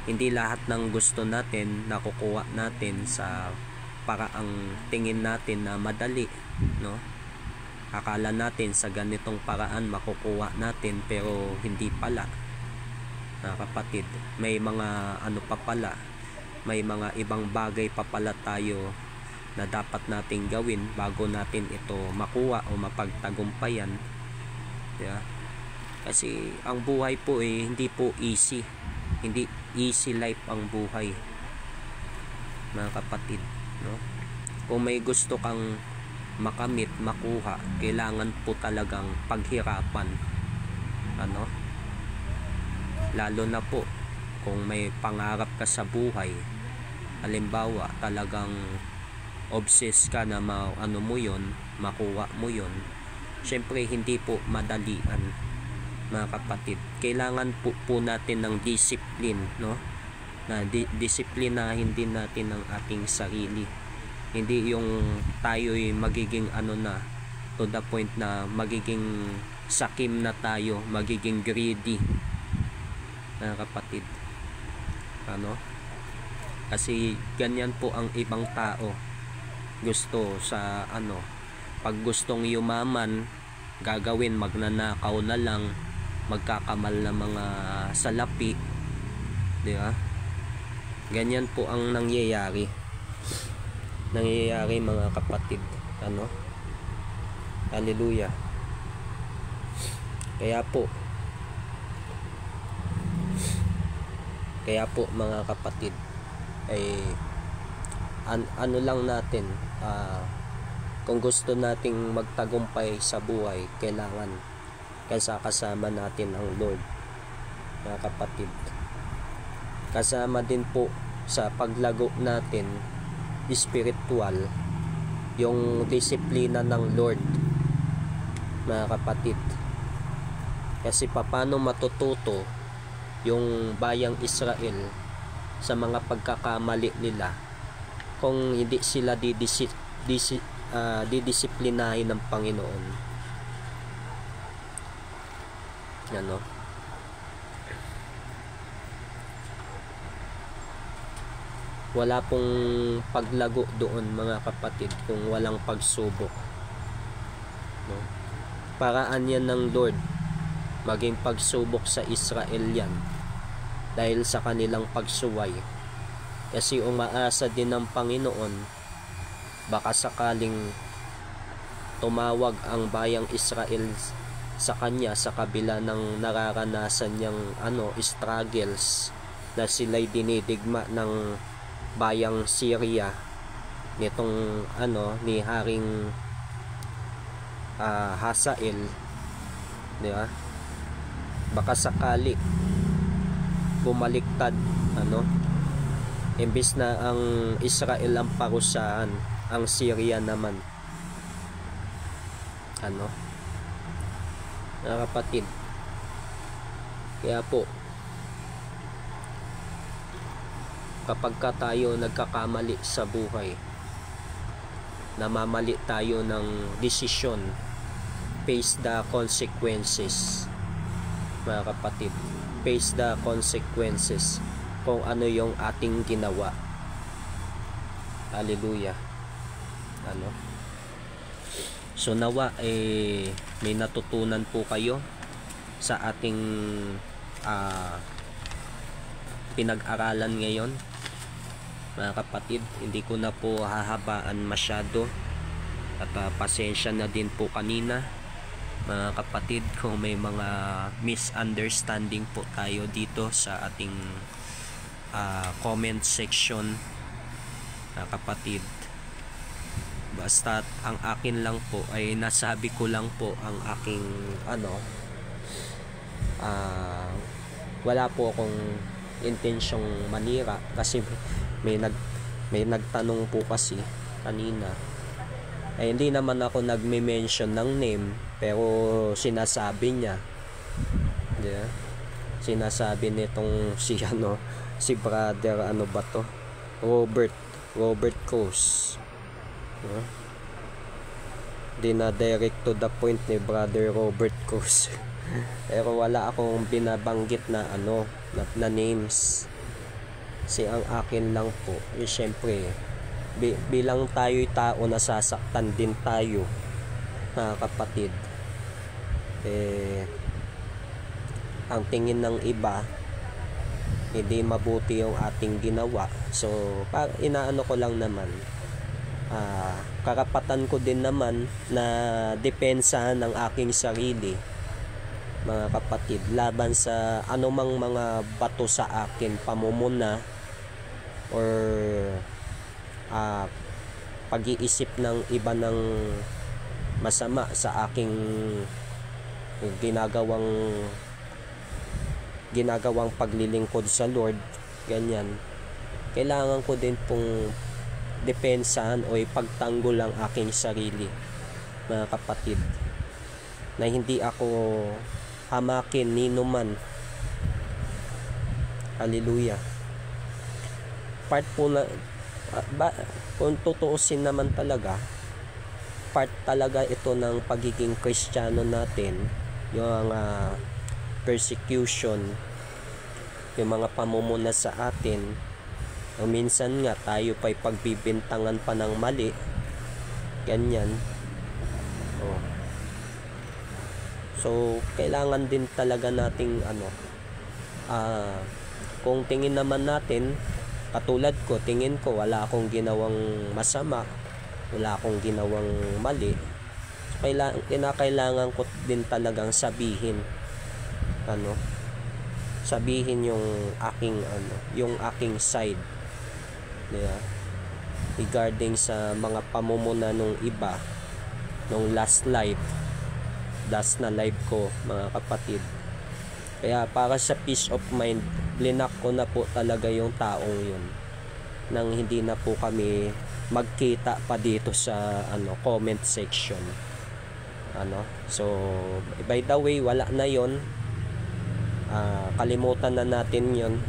S1: hindi lahat ng gusto natin nakukuha natin sa paraang tingin natin na madali, akala natin sa ganitong paraan makukuha natin, pero hindi pala, mga kapatid. May mga may mga ibang bagay pa pala tayo na dapat nating gawin bago natin ito makuha o mapagtagumpayan. Yeah. Kasi ang buhay po hindi po easy. Hindi easy life ang buhay, mga kapatid, Kung may gusto kang makamit, makuha, kailangan po talagang paghirapan, lalo na po kung may pangarap ka sa buhay. Halimbawa, talagang obsessed ka na makuha mo yun. Siyempre, hindi po madalian, mga kapatid. Kailangan po natin ng discipline, na disiplinahin din natin ang ating sarili. Hindi yung tayo'y magiging to the point na magiging sakim na tayo, magiging greedy, mga kapatid. Kasi ganyan po ang ibang tao. Gusto sa pag gustong yumaman, gagawin, magnanakaw na lang, magkakamal na mga salapi, di ba? Ganyan po ang nangyayari, mga kapatid. Hallelujah. Kaya po mga kapatid, ay lang natin, kung gusto nating magtagumpay sa buhay, kailangan kasama natin ang Lord, mga kapatid. Kasama din po sa paglago natin spiritual yung disiplina ng Lord, mga kapatid. Kasi paano matututo yung bayang Israel sa mga pagkakamali nila kung hindi sila didisiplinahin ng Panginoon, ano, wala pong paglago doon mga kapatid kung walang pagsubok, no? Paraan yan ng Lord maging pagsubok sa Israel yan dahil sa kanilang pagsuway, kasi umaasa din ng Panginoon baka sakaling tumawag ang bayang Israel sa kanya sa kabila ng nararanasan niyang struggles na sila'y dinidigma ng bayang Syria nitong ni Haring Hazael, di ba? Baka sakali bumaliktad, imbis na ang Israel ang parusahan, ang Syria naman, mga kapatid. Kaya po, kapag tayo nagkakamali sa buhay, namamali tayo ng desisyon, face the consequences, mga kapatid. Face the consequences kung ano yung ating ginawa. Hallelujah. So nawa may natutunan po kayo sa ating pinag-aralan ngayon, mga kapatid. Hindi ko na po hahabaan masyado at pasensya na din po kanina, mga kapatid, kung may mga misunderstanding po tayo dito sa ating comment section, mga kapatid. Basta ang akin lang po ay nasabi ko lang po ang aking wala po akong intensyong manira, kasi may nagtanong po kasi kanina, ay hindi naman ako nagme-mention ng name, pero sinasabi niya, yeah, sinasabi nitong si brother Robert Cruz, dina-direct to the point ni brother Robert Cruz. Pero wala akong binabanggit na na names. Kasi ang akin lang po, syempre bilang tayo'y tao, nasasaktan din tayo, mga kapatid. Ang tingin ng iba, hindi mabuti yung ating ginawa. So inaano ko lang naman, karapatan ko din naman na depensahan ng aking sarili, mga kapatid, laban sa anumang mga bato sa akin, pamumuna or pag-iisip ng iba ng masama sa aking ginagawang paglilingkod sa Lord, ganyan. Kailangan ko din pong depensahan o ipagtanggol ang aking sarili, mga kapatid, na hindi ako hamakin nino man. Hallelujah. Part po na kung tutuusin naman talaga, part talaga ito ng pagiging Kristiyano natin, yung persecution, yung mga pamumuna sa atin. O minsan nga tayo pa'y pagbibintangan pa ng mali, ganyan. So kailangan din talaga nating kung tingin naman natin, katulad ko, tingin ko wala akong ginawang masama, wala akong ginawang mali, kinakailangan ko din talagang sabihin yung aking side, diba? Regarding sa mga pamumuna nung iba nung last na live ko, mga kapatid. Kaya para sa peace of mind, blinak ko na po talaga yung taong yun, nang hindi na po kami magkita pa dito sa comment section. So by the way, wala na yon, kalimutan na natin yon,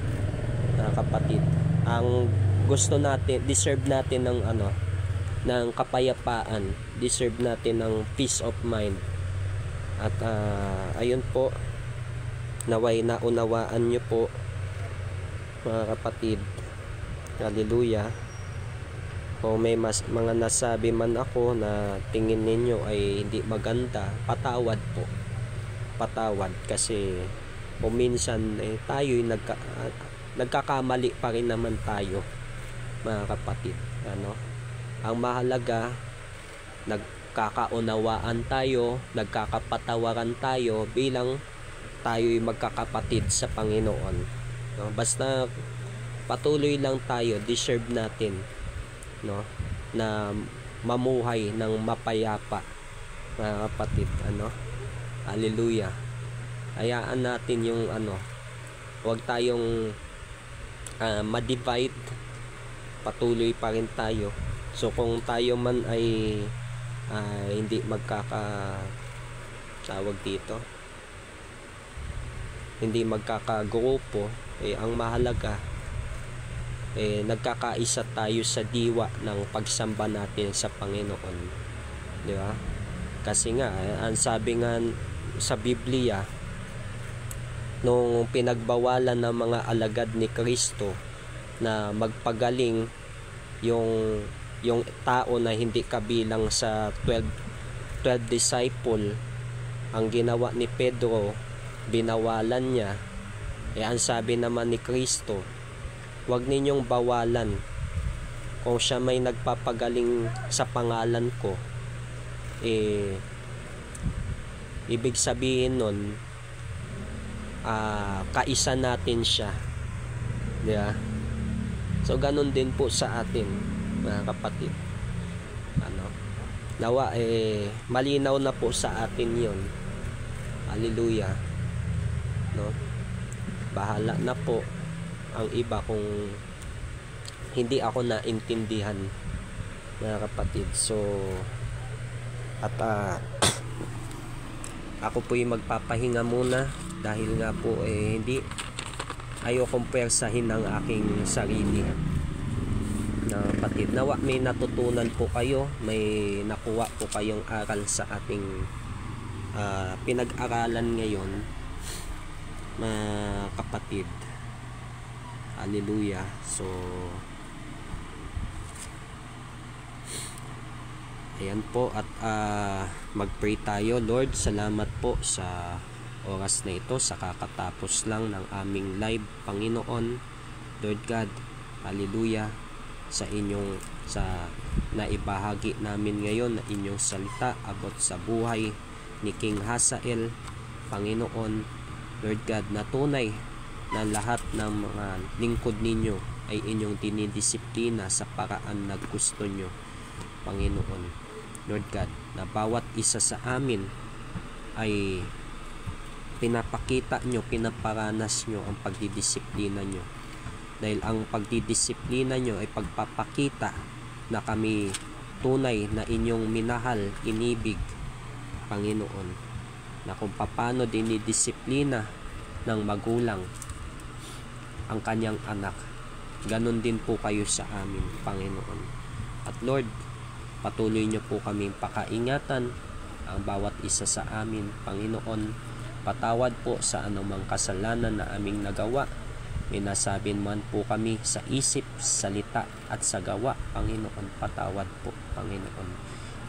S1: mga kapatid. Ang gusto natin, deserve natin ng ng kapayapaan, deserve natin ng peace of mind. At ayun po, naway naunawaan nyo po mga kapatid. Hallelujah. Kung may mga nasabi man ako na tingin ninyo ay hindi maganda, patawad po. Patawad, kasi kung minsan tayo'y nagkakamali pa rin naman tayo mga kapatid. Ang mahalaga, nagkakaunawaan tayo, nagkakapatawaran tayo bilang tayo'y magkakapatid sa Panginoon. Basta patuloy lang tayo, deserve natin na mamuhay ng mapayapa mga kapatid. Hallelujah. Hayaan natin yung huwag tayong ma-divide, patuloy pa rin tayo. So kung tayo man ay hindi hindi magkakagrupo, ang mahalaga nagkakaisa tayo sa diwa ng pagsamba natin sa Panginoon, di ba? Kasi nga ang sabi nga sa Biblia, nung pinagbawalan ng mga alagad ni Kristo na magpagaling yung tao na hindi kabilang sa 12 disciple, ang ginawa ni Pedro, binawalan niya. Ang sabi naman ni Kristo, huwag ninyong bawalan. Kung siya may nagpapagaling sa pangalan ko, ibig sabihin nun, kaisa natin siya, diba? So ganun din po sa atin mga kapatid. Nawa malinaw na po sa atin yon. Hallelujah. Bahala na po ang iba kung hindi ako naintindihan mga kapatid. So at ako po yung magpapahinga muna, dahil nga po hindi ayokong pwersahin ang aking sarili na kapatid. Nawa may natutunan po kayo, may nakuha po kayong aral sa ating pinag-aralan ngayon mga kapatid. Hallelujah. So ayan po, at mag-pray tayo. Lord, salamat po sa oras na ito, sa kakatapos lang ng aming live, Panginoon. Lord God, hallelujah, sa naibahagi namin ngayon na inyong salita about sa buhay ni King Hazael, Panginoon. Lord God, na tunay na lahat ng mga lingkod ninyo ay inyong dinidisiplina sa paraan na gusto nyo, Panginoon. Lord God, na bawat isa sa amin ay pinapakita nyo, pinaparanas nyo ang pagdidisiplina nyo. Dahil ang pagdidisiplina nyo ay pagpapakita na kami tunay na inyong minahal, inibig, Panginoon. Na kung paano dinidisiplina ng magulang ang kanyang anak, ganun din po kayo sa amin, Panginoon. At Lord, patuloy nyo po kaming pakaingatan ang bawat isa sa amin, Panginoon. Patawad po sa anumang kasalanan na aming nagawa. May nasabi man po kami sa isip, salita at sa gawa, Panginoon. Patawad po, Panginoon.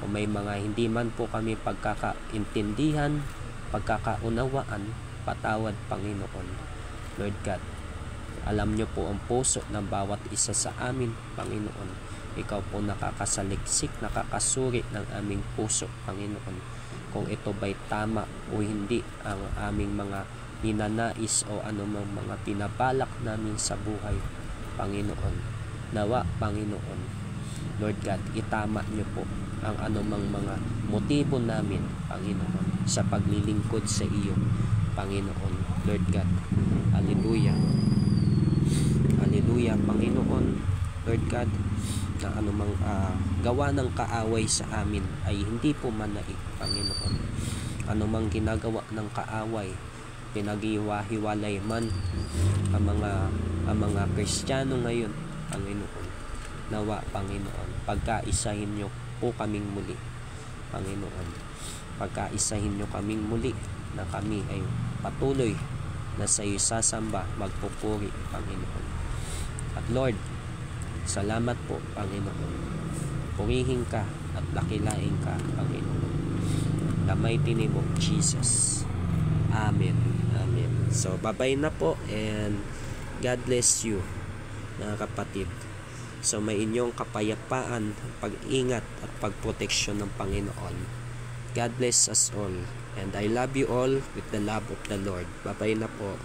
S1: Kung may mga hindi man po kami pagkakaintindihan, pagkakaunawaan, patawad, Panginoon. Lord God, alam nyo po ang puso ng bawat isa sa amin, Panginoon. Ikaw po nakakasaliksik, nakakasuri ng aming puso, Panginoon. Kung ito ba'y tama o hindi ang aming mga ninanais o anumang mga pinabalak namin sa buhay, Panginoon. Nawa, Panginoon, Lord God, itama nyo po ang anumang mga motibo namin, Panginoon, sa paglilingkod sa iyo, Panginoon. Lord God, hallelujah. Hallelujah, Panginoon. Lord God, na anumang gawa ng kaaway sa amin ay hindi po manaig, Panginoon. Anumang ginagawa ng kaaway, pinaghiwa-hiwalay man ang mga Kristiyano ngayon, Panginoon. Nawa, Panginoon, pagkaisahin niyo po kaming muli, Panginoon. Pagkaisahin niyo kaming muli na kami ay patuloy na sa iyo sasamba, magpupuri, Panginoon. At Lord, salamat po, Panginoon. Purihin ka at dakilain ka, Panginoon. The mighty name of Jesus. Amen. Amen. So, bye-bye na po and God bless you, mga kapatid. So, may inyong kapayapaan, pag-ingat at pagproteksyon ng Panginoon. God bless us all. And I love you all with the love of the Lord. Bye-bye na po.